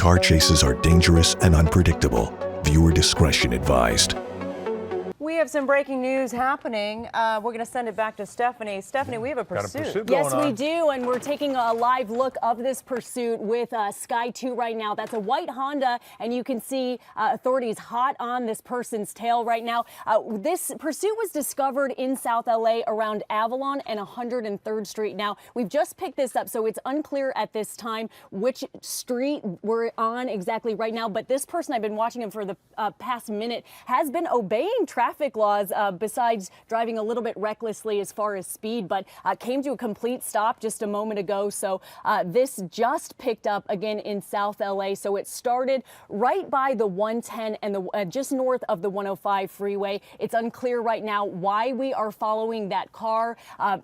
Car chases are dangerous and unpredictable. Viewer discretion advised. We have some breaking news happening. We're going to send it back to Stephanie. Stephanie, we have a pursuit. Yes, we do, and we're taking a live look of this pursuit with Sky 2 right now. That's a white Honda, and you can see authorities hot on this person's tail right now. This pursuit was discovered in South LA around Avalon and 103rd Street. Now, we've just picked this up, so it's unclear at this time which street we're on exactly right now, but this person, I've been watching him for the past minute, has been obeying traffic laws besides driving a little bit recklessly as far as speed, but came to a complete stop just a moment ago. So this just picked up again in South LA. So it started right by the 110 and the just north of the 105 freeway. It's unclear right now why we are following that car.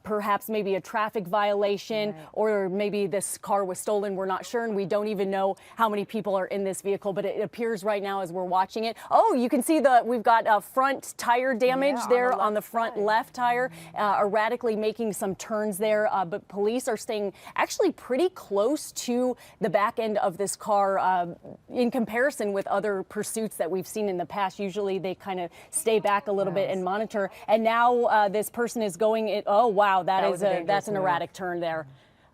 Perhaps maybe a traffic violation, right, or maybe this car was stolen. We're not sure, and we don't even know how many people are in this vehicle, but it appears right now as we're watching it. Oh, you can see we've got a front tire damage there on the front left tire, erratically making some turns there, but police are staying actually pretty close to the back end of this car in comparison with other pursuits that we've seen in the past. Usually they kind of stay back a little bit and monitor, and now this person is going oh wow, that's an erratic turn there.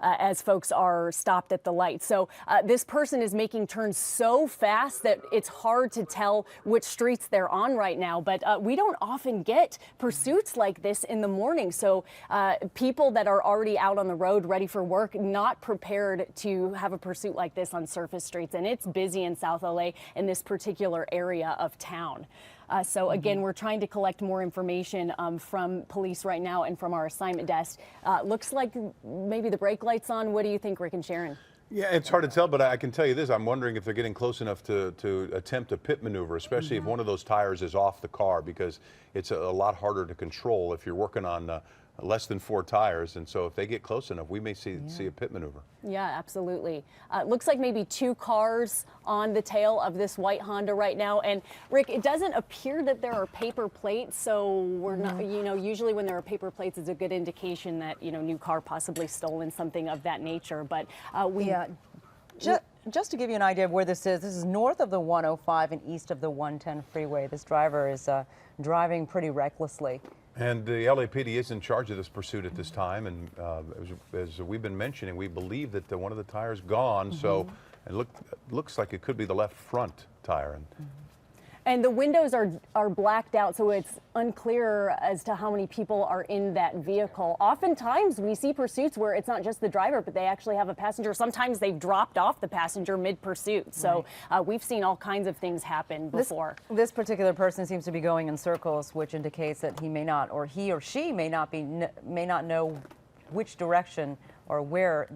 As folks are stopped at the light. So this person is making turns so fast that it's hard to tell which streets they're on right now. But we don't often get pursuits like this in the morning. So people that are already out on the road ready for work, not prepared to have a pursuit like this on surface streets. And it's busy in South LA in this particular area of town. So again, we're trying to collect more information from police right now and from our assignment desk. Looks like maybe the brake light's on. What do you think, Rick and Sharon? Yeah, it's hard to tell, but I can tell you this. I'm wondering if they're getting close enough to attempt a pit maneuver, especially if one of those tires is off the car, because it's a lot harder to control if you're working on less than 4 tires. And so if they get close enough, we may see a pit maneuver. Yeah, absolutely. Looks like maybe 2 cars on the tail of this white Honda right now. And Rick, it doesn't appear that there are paper plates. So we're not, usually when there are paper plates, it's a good indication that, new car possibly stolen, something of that nature. But just to give you an idea of where this is north of the 105 and east of the 110 freeway. This driver is driving pretty recklessly. And the LAPD is in charge of this pursuit at this time, and as we've been mentioning, we believe that one of the tires gone, so it looks like it could be the left front tire. And the windows are blacked out, so it's unclear as to how many people are in that vehicle. Oftentimes, we see pursuits where it's not just the driver, but they actually have a passenger. Sometimes they've dropped off the passenger mid-pursuit. So we've seen all kinds of things happen before. This particular person seems to be going in circles, which indicates that he may not, or he or she may not know which direction or where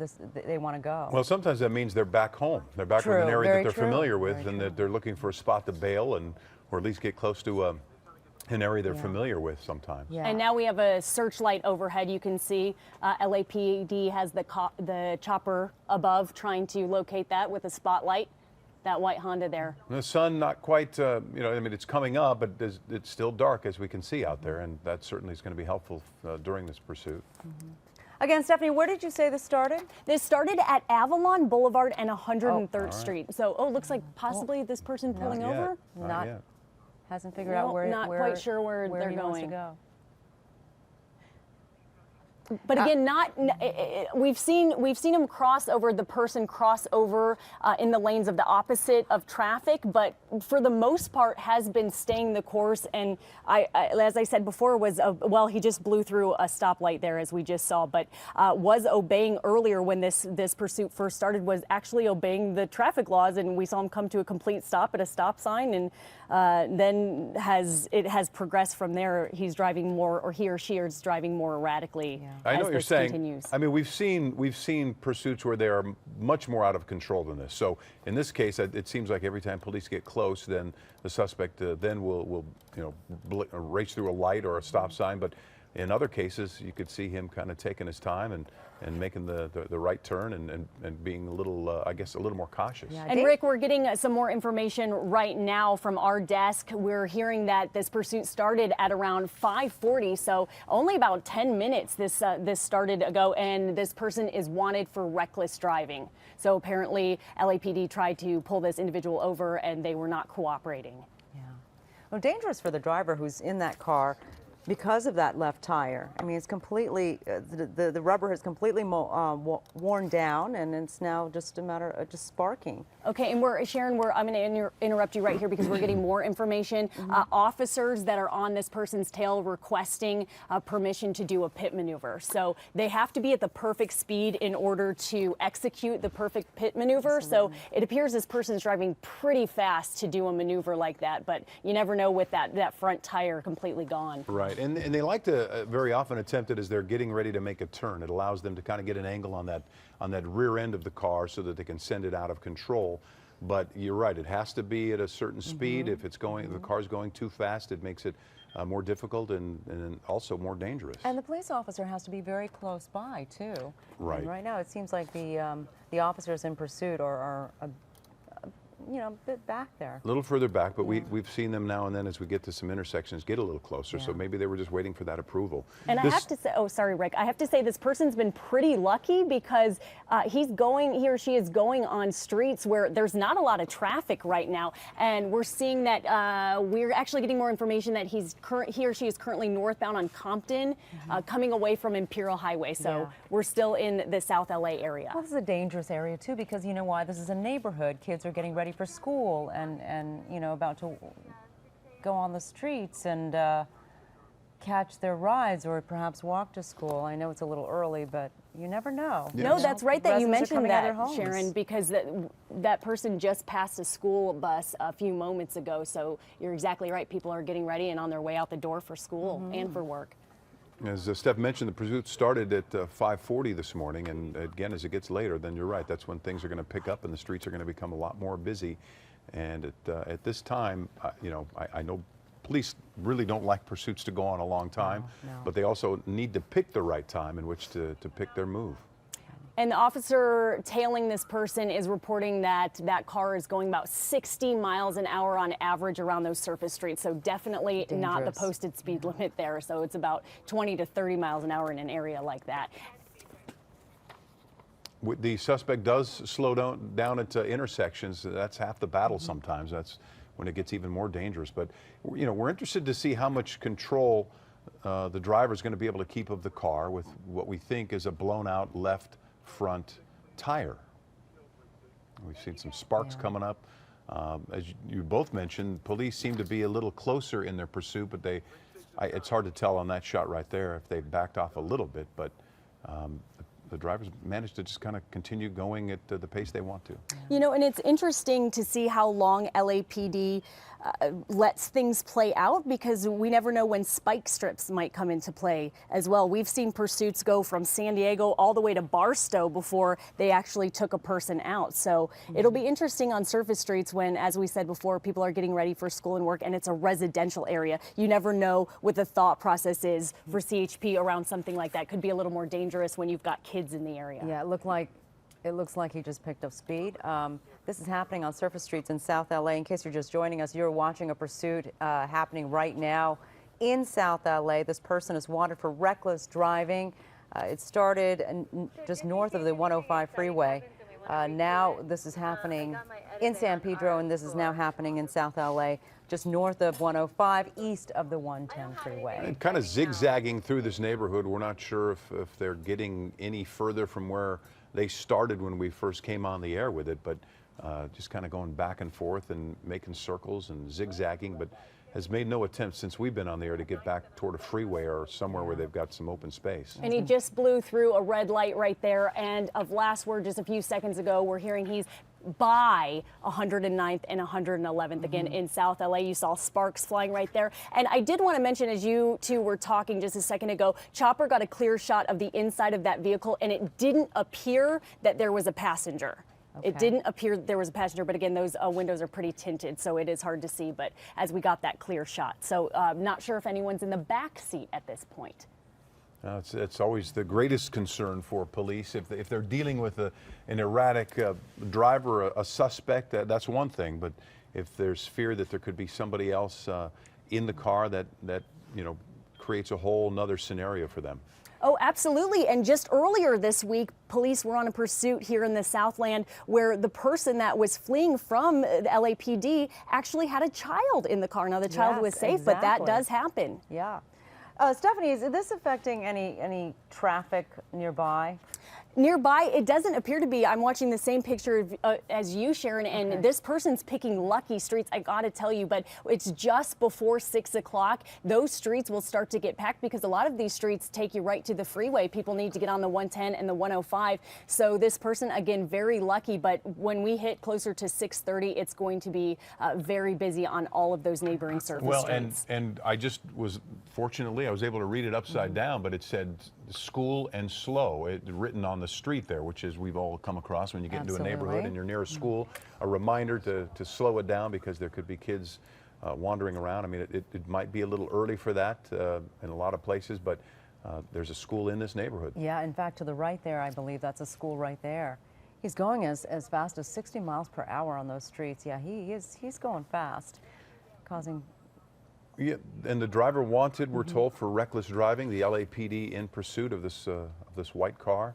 they want to go. Well, sometimes that means they're back home. They're back in an area that they're familiar with, and that they're looking for a spot to bail or at least get close to an area they're familiar with sometimes. Yeah. And now we have a searchlight overhead. You can see LAPD has the chopper above trying to locate that with a spotlight. That white Honda there. The sun not quite, it's coming up, but it's still dark as we can see out there, and that certainly is going to be helpful during this pursuit. Again, Stephanie, where did you say this started? This started at Avalon Boulevard and 103rd Street. So, looks like possibly this person pulling over? Not yet. Hasn't figured out where. Not quite sure where they're he going. Wants to go. But again, we've seen him cross over, the person cross over in the lanes of the opposite of traffic, but for the most part has been staying the course. And as I said before, he just blew through a stoplight there, as we just saw, but was obeying earlier when this pursuit first started, was actually obeying the traffic laws, and we saw him come to a complete stop at a stop sign, and then it has progressed from there. He's driving more, or he or she is driving more erratically. Yeah. I know what you're saying. Continues. I mean, we've seen pursuits where they are much more out of control than this. So in this case, it seems like every time police get close, then the suspect then will race through a light or a stop sign. But in other cases, you could see him kind of taking his time and making the right turn and being a little, I guess, a little more cautious. Yeah, And Rick, we're getting some more information right now from our desk. We're hearing that this pursuit started at around 5:40, so only about 10 minutes this started ago, and this person is wanted for reckless driving. So apparently LAPD tried to pull this individual over and they were not cooperating. Yeah. Well, dangerous for the driver who's in that car because of that left tire. I mean, it's completely, the rubber has completely worn down, and it's now just a matter of just sparking. Okay, and Sharon, I'm going to interrupt you right here because we're getting more information. Officers that are on this person's tail requesting permission to do a pit maneuver. So they have to be at the perfect speed in order to execute the perfect pit maneuver. So it appears this person's driving pretty fast to do a maneuver like that, but you never know with that front tire completely gone. Right, and they like to very often attempt it as they're getting ready to make a turn. It allows them to kind of get an angle on that rear end of the car so that they can send it out of control. But you're right, it has to be at a certain speed. If it's going, the car's going too fast, it makes it more difficult and also more dangerous. And the police officer has to be very close by too. Right. And right now, it seems like the officers in pursuit are you know, a bit back there. A little further back, but we've seen them now and then as we get to some intersections get a little closer. So Yeah. maybe they were just waiting for that approval. And I have to say, oh, sorry, Rick, I have to say this person's been pretty lucky because he or she is going on streets where there's not a lot of traffic right now. And we're seeing that we're actually getting more information that he or she is currently northbound on Compton, coming away from Imperial Highway. So we're still in the South LA area. Well, this is a dangerous area too, because you know why? This is a neighborhood. Kids are getting ready for school and you know, about to go on the streets and catch their rides or perhaps walk to school. I know it's a little early, but you never know. Yeah. No, that's right that you Residents are mentioned coming out of that, their homes. Sharon, because that person just passed a school bus a few moments ago. So you're exactly right. People are getting ready and on their way out the door for school and for work. As Steph mentioned, the pursuit started at 5:40 this morning, and again, as it gets later, then you're right, that's when things are going to pick up and the streets are going to become a lot more busy. And at this time, you know, I know police really don't like pursuits to go on a long time, No. but they also need to pick the right time in which to pick their move. And the officer tailing this person is reporting that that car is going about 60 miles an hour on average around those surface streets. So definitely not the Dangerous. posted speed limit there. So it's about 20 to 30 miles an hour in an area like that. The suspect does slow down at intersections. That's half the battle sometimes. That's when it gets even more dangerous. But, you know, we're interested to see how much control the driver is going to be able to keep of the car with what we think is a blown out left front tire. We've seen some sparks coming up. As you both mentioned, police seem to be a little closer in their pursuit, but it's hard to tell on that shot right there if they backed off a little bit, but the drivers managed to just kind of continue going at the pace they want to. You know, and it's interesting to see how long LAPD lets things play out, because we never know when spike strips might come into play as well. We've seen pursuits go from San Diego all the way to Barstow before they actually took a person out. So it'll be interesting on surface streets when, as we said before, people are getting ready for school and work and it's a residential area. You never know what the thought process is for CHP around something like that. Could be a little more dangerous when you've got kids in the area. Yeah, it looks like he just picked up speed. This is happening on surface streets in South LA. In case you're just joining us, you're watching a pursuit happening right now in South LA. This person is wanted for reckless driving. It started just north of the 105 freeway. Now this is happening in San Pedro, and this is now happening in South LA, just north of 105, east of the 110 freeway. And kind of zigzagging through this neighborhood. We're not sure if they're getting any further from where they started when we first came on the air with it, but just kind of going back and forth and making circles and zigzagging, but has made no attempt since we've been on the air to get back toward a freeway or somewhere where they've got some open space. And he just blew through a red light right there. And of last word just a few seconds ago, we're hearing he's by 109th and 111th again in South LA. You saw sparks flying right there. And I did want to mention, as you two were talking just a second ago, Chopper got a clear shot of the inside of that vehicle, and it didn't appear that there was a passenger. It didn't appear there was a passenger, but again, those windows are pretty tinted, so it is hard to see, but as we got that clear shot. So not sure if anyone's in the back seat at this point. It's always the greatest concern for police. If they're dealing with an erratic driver, a suspect, that's one thing. But if there's fear that there could be somebody else in the car, that creates a whole nother scenario for them. Oh, absolutely. And just earlier this week, police were on a pursuit here in the Southland where the person that was fleeing from the LAPD actually had a child in the car. Now, the child was safe, but that does happen. Yeah. Stephanie, is this affecting any traffic nearby? Nearby, it doesn't appear to be. I'm watching the same picture as you, Sharon, and this person's picking lucky streets, I gotta tell you, but it's just before 6 o'clock. Those streets will start to get packed because a lot of these streets take you right to the freeway. People need to get on the 110 and the 105. So this person, again, very lucky, but when we hit closer to 6:30, it's going to be very busy on all of those neighboring surface streets. And I just was, fortunately, I was able to read it upside down, but it said school and slow, written on the street there, which is we've all come across when you get into a neighborhood and you're near a school, a reminder to slow it down because there could be kids wandering around. I mean, it might be a little early for that in a lot of places, but there's a school in this neighborhood. Yeah, in fact, to the right there, I believe that's a school right there. He's going as fast as 60 miles per hour on those streets. Yeah, he's going fast, causing... Yeah, and the driver wanted, we're told, for reckless driving. The LAPD in pursuit of this white car.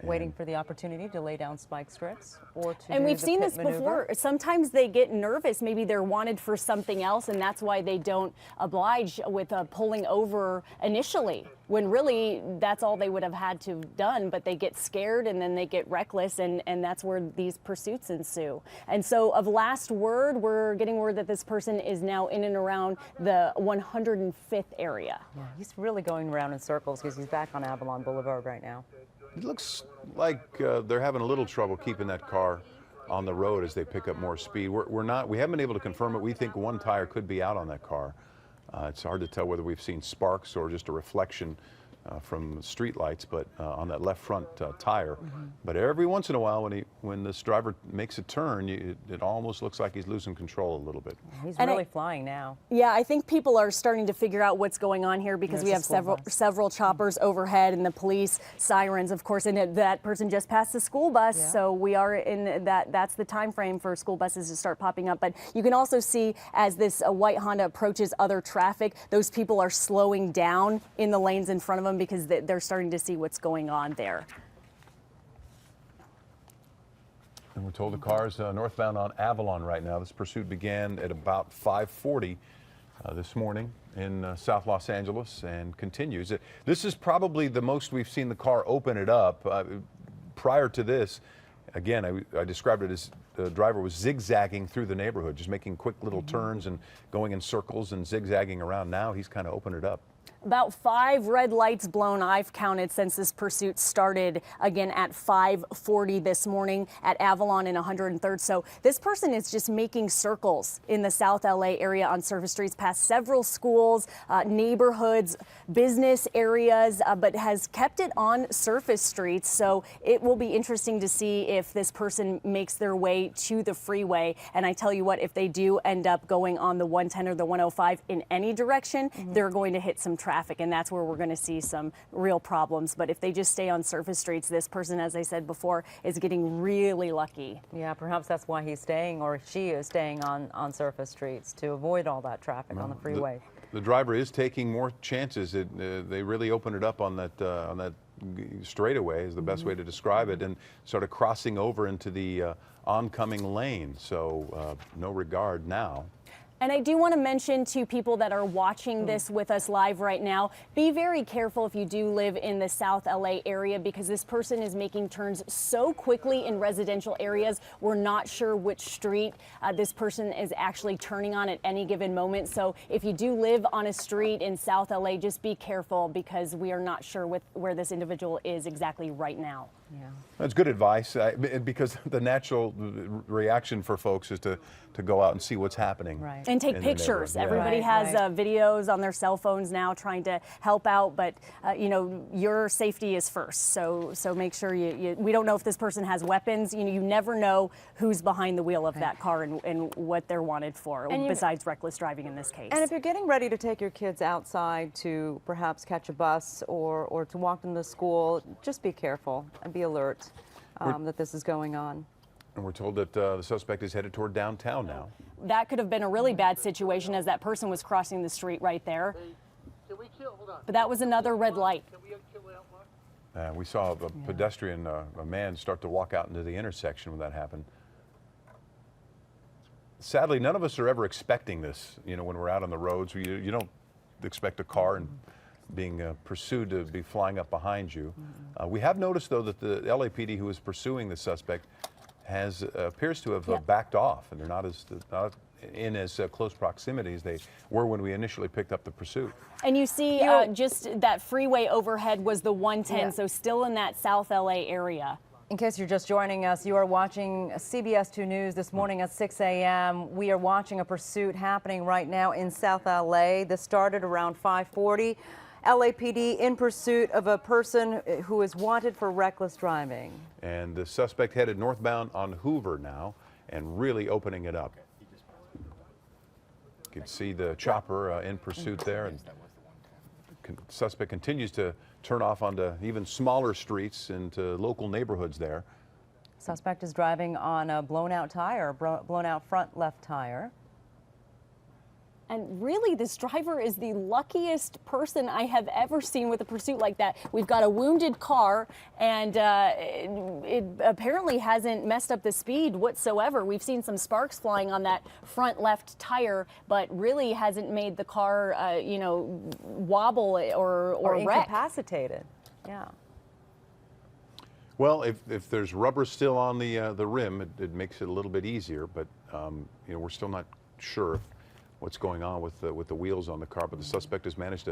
Waiting for the opportunity to lay down spike strips or to And do we've the seen pit this maneuver. before. Sometimes they get nervous. Maybe they're wanted for something else, and that's why they don't oblige with pulling over initially, when really that's all they would have had to have done. But they get scared and then they get reckless, and that's where these pursuits ensue. And so of last word, we're getting word that this person is now in and around the 105th area. Yeah, he's really going around in circles because he's back on Avalon Boulevard right now. It looks like they're having a little trouble keeping that car on the road as they pick up more speed. We haven't been able to confirm it. We think one tire could be out on that car. It's hard to tell whether we've seen sparks or just a reflection from street lights, but on that left front tire. But every once in a while, when this driver makes a turn, it almost looks like he's losing control a little bit. He's really flying now. Yeah, I think people are starting to figure out what's going on here because we have several choppers overhead and the police sirens, of course, and that person just passed the school bus. Yeah. So we are in that's the time frame for school buses to start popping up. But you can also see as this white Honda approaches other traffic, those people are slowing down in the lanes in front of them because they're starting to see what's going on there. And we're told the car's northbound on Avalon right now. This pursuit began at about 5:40 this morning in South Los Angeles and continues. This is probably the most we've seen the car open it up. Prior to this, again, I described it as the driver was zigzagging through the neighborhood, just making quick little turns and going in circles and zigzagging around. Now he's kind of opened it up. About 5 red lights blown I've counted since this pursuit started, again at 5:40 this morning at Avalon and 103rd. So this person is just making circles in the South LA area on surface streets past several schools, neighborhoods, business areas, but has kept it on surface streets. So it will be interesting to see if this person makes their way to the freeway. And I tell you what, if they do end up going on the 110 or the 105 in any direction, they're going to hit some traffic, and that's where we're going to see some real problems. But if they just stay on surface streets, this person, as I said before, is getting really lucky. Yeah, perhaps that's why he's staying, or she is staying on surface streets to avoid all that traffic on the freeway. The driver is taking more chances. They really opened it up on that straightaway is the best way to describe it, and started crossing over into the oncoming lane. So no regard now. And I do want to mention to people that are watching this with us live right now, be very careful if you do live in the South LA area, because this person is making turns so quickly in residential areas. We're not sure which street this person is actually turning on at any given moment. So if you do live on a street in South LA, just be careful because we are not sure where this individual is exactly right now. Yeah. That's good advice, because the natural reaction for folks is to go out and see what's happening. Right. And take in their pictures. neighborhood. Yeah. Everybody Right, has right. videos on their cell phones now trying to help out, but you know, your safety is first. So make sure we don't know if this person has weapons. You know, you never know who's behind the wheel of that car and what they're wanted for, And besides reckless driving in this case. And if you're getting ready to take your kids outside to perhaps catch a bus or to walk them to school, just be careful and be alert that this is going on. And we're told that the suspect is headed toward downtown now. That could have been a really bad situation as that person was crossing the street right there. But that was another red light. We saw a pedestrian, a man, start to walk out into the intersection when that happened. Sadly, none of us are ever expecting this. You know, when we're out on the roads, you don't expect a car and being pursued to be flying up behind you. We have noticed, though, that the LAPD who is pursuing the suspect appears to have backed off, and they're not in as close proximity as they were when we initially picked up the pursuit. And you see just that freeway overhead was the 110, so still in that South LA area. In case you're just joining us, you are watching CBS 2 News this morning at 6 a.m. We are watching a pursuit happening right now in South LA. This started around 5:40. LAPD in pursuit of a person who is wanted for reckless driving. And the suspect headed northbound on Hoover now and really opening it up. You can see the chopper in pursuit there. And suspect continues to turn off onto even smaller streets into local neighborhoods there. Suspect is driving on a blown out tire, blown out front left tire. And really, this driver is the luckiest person I have ever seen with a pursuit like that. We've got a wounded car, and it apparently hasn't messed up the speed whatsoever. We've seen some sparks flying on that front left tire, but really hasn't made the car, you know, wobble or wreck. Incapacitated. Yeah. Well, if there's rubber still on the rim, it makes it a little bit easier, but you know, we're still not sure what's going on with the wheels on the car, but the suspect has managed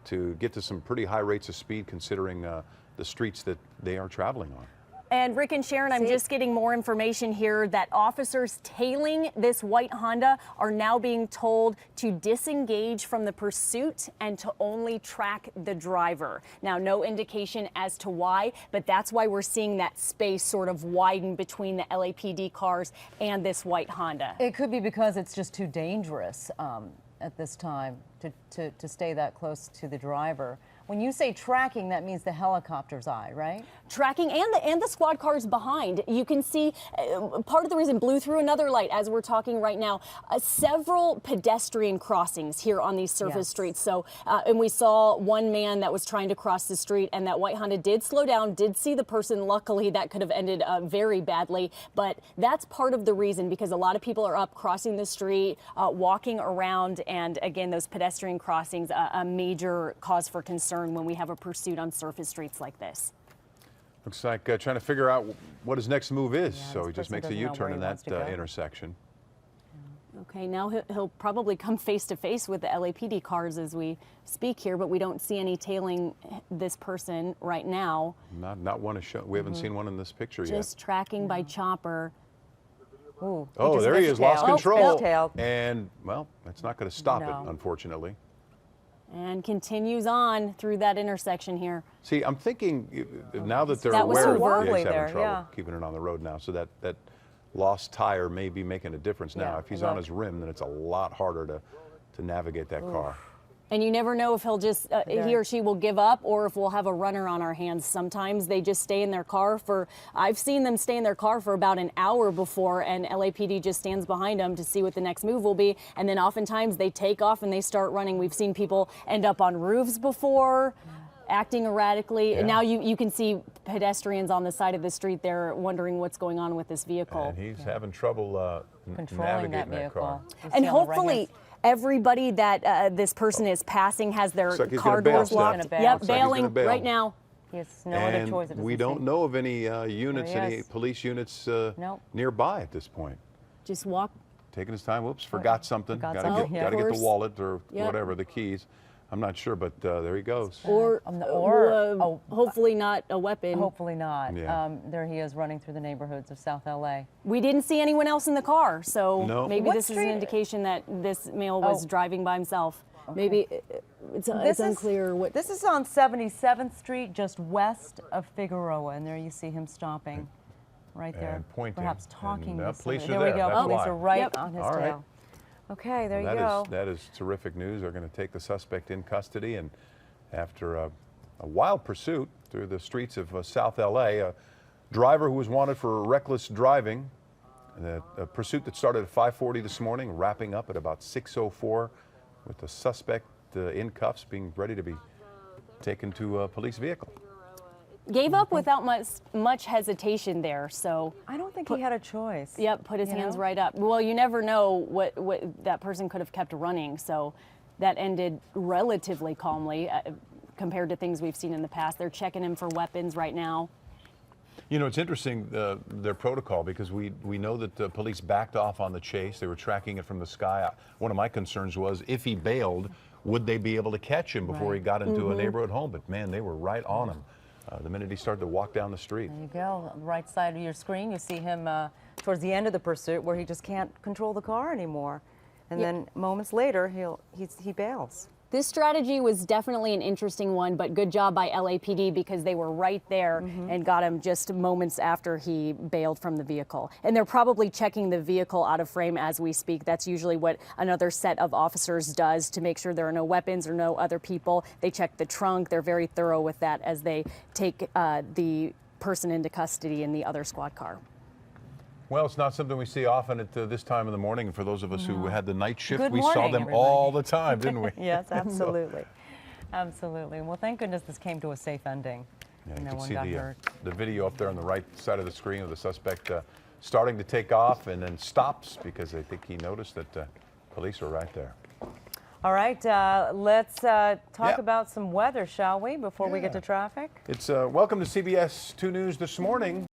to get to some pretty high rates of speed considering the streets that they are traveling on. And Rick and Sharon, I'm just getting more information here that officers tailing this white Honda are now being told to disengage from the pursuit and to only track the driver. Now, no indication as to why, but that's why we're seeing that space sort of widen between the LAPD cars and this white Honda. It could be because it's just too dangerous at this time to stay that close to the driver. When you say tracking, that means the helicopter's eye, right? Tracking and the squad cars behind. You can see part of the reason blew through another light as we're talking right now. Several pedestrian crossings here on these surface streets. So, and we saw one man that was trying to cross the street, and that white Honda did slow down, did see the person. Luckily, that could have ended very badly. But that's part of the reason, because a lot of people are up crossing the street, walking around, and again, those pedestrian crossings, a major cause for concern when we have a pursuit on surface streets like this. Looks like trying to figure out what his next move is, so this he just person makes a doesn't know U-turn where in he that wants to go. intersection. Okay, now he'll probably come face to face with the LAPD cars as we speak here, but we don't see any tailing this person right now. Not one is shown. We haven't seen one in this picture yet. Just tracking by chopper. Ooh, Oh, there he is, lost control. Fishtailed. And, well, that's not going to stop No. it, unfortunately. And continues on through that intersection here. See, I'm thinking now that they're That was aware Hoover. of he's having There, trouble yeah. keeping it on the road now, so that lost tire may be making a difference now. Yeah, If he's on look. his rim, then it's a lot harder to navigate that car. And you never know if he'll just, he or she will give up, or if we'll have a runner on our hands. Sometimes they just stay in their car I've seen them stay in their car for about an hour before, and LAPD just stands behind them to see what the next move will be. And then oftentimes they take off and they start running. We've seen people end up on roofs before, acting erratically. Yeah. And now you can see pedestrians on the side of the street there wondering what's going on with this vehicle. And he's having trouble Controlling navigating that car. vehicle. You And see on the right-hand hopefully everybody that this person is passing has their Looks like he's car gonna bail doors still. locked. He's gonna bail. Yep, Looks like he's gonna bailing bail. right now. He has no other And choice. we don't know of any units, There he any is. police units Nope. nearby at this point. Just walk. Taking his time. Whoops, forgot something. Forgot Gotta something, get, yeah. gotta Of get the course. wallet or Yep. whatever, the keys. I'm not sure, but there he goes. Or hopefully not a weapon. Hopefully not. Yeah. There he is running through the neighborhoods of South LA. We didn't see anyone else in the car, so No. maybe What this is an street- indication that this male was driving by himself. Maybe it's unclear what. This is on 77th Street, just west of Figueroa, and there you see him stopping, right there, And pointing. perhaps talking And, to police somebody. are There we there. go. That's Police why. are right Yep. on his All right. tail. Okay, there you Well, go. that is terrific news. They're going to take the suspect in custody, and after a wild pursuit through the streets of South LA, a driver who was wanted for reckless driving, a pursuit that started at 5:40 this morning, wrapping up at about 6:04 with the suspect in cuffs, being ready to be taken to a police vehicle. Gave up without much hesitation there, so. I don't think he had a choice. Yep, put his You hands know? right up. Well, you never know what that person could have kept running, so that ended relatively calmly compared to things we've seen in the past. They're checking him for weapons right now. You know, it's interesting, their protocol, because we know that the police backed off on the chase. They were tracking it from the sky. One of my concerns was if he bailed, would they be able to catch him before he got into a neighborhood home? But man, they were right on him the minute he started to walk down the street. There you go. On the right side of your screen, you see him towards the end of the pursuit where he just can't control the car anymore. And then moments later, he bails. This strategy was definitely an interesting one, but good job by LAPD because they were right there and got him just moments after he bailed from the vehicle. And they're probably checking the vehicle out of frame as we speak. That's usually what another set of officers does to make sure there are no weapons or no other people. They check the trunk. They're very thorough with that as they take the person into custody in the other squad car. Well, it's not something we see often at this time of the morning. And for those of us who had the night shift, Good we saw morning, them everybody. all the time, didn't we? Yes, absolutely. Absolutely. Well, thank goodness this came to a safe ending. Yeah, And you no can one see got hurt. the video up there on the right side of the screen of the suspect starting to take off and then stops because I think he noticed that police are right there. All right, let's talk Yeah. about some weather, shall we, before we get to traffic? It's welcome to CBS 2 News this morning.